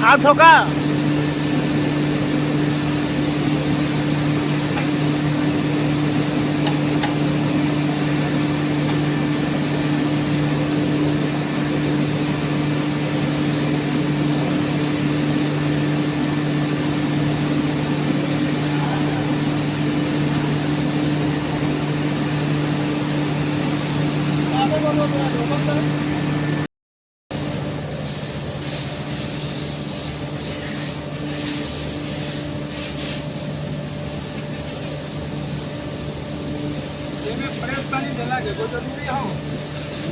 आप ठोका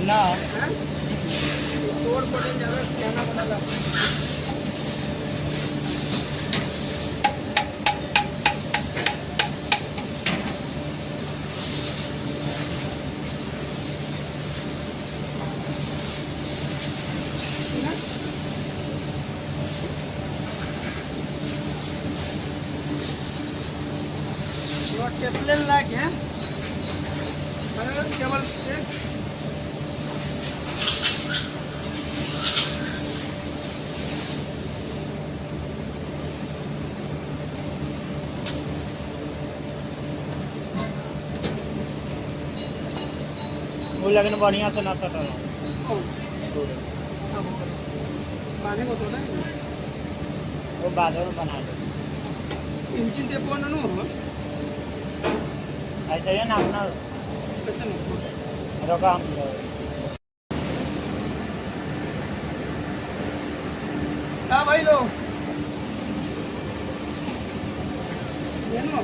ना तोड़ पड़े जावे खाना बनाला टेपलेन लागे केवल वो लगन बढ़िया से ना सटा पानी को थोड़ा वो बाद में बना दो इंजन टेप वाला नो ऐसा है ना अपना कैसे नो रोका हम ना भाई लो ये नो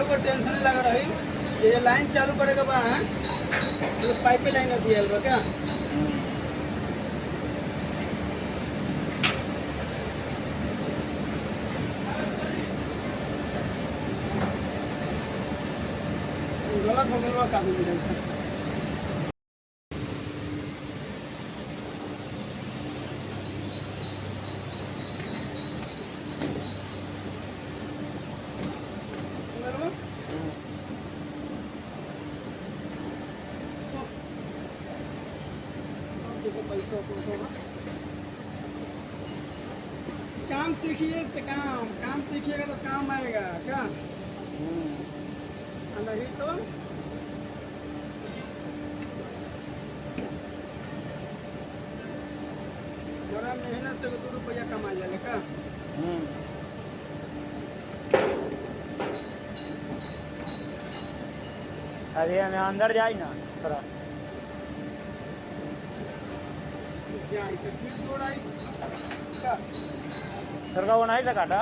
को टेंशन लगा रही ये लाइन चालू करेगा बा तो पाइप लाइन दिया है क्या गलत हो गया काम में काम सीखिए से काम सीखिएगा तो काम आएगा क्या नहीं तो बड़ा मेहनत से 2 रुपया कमा जाएगा क्या अरे हमें अंदर जाए ना थोड़ा जाए तो फिर थोड़ा सरका वो नहीं लगाता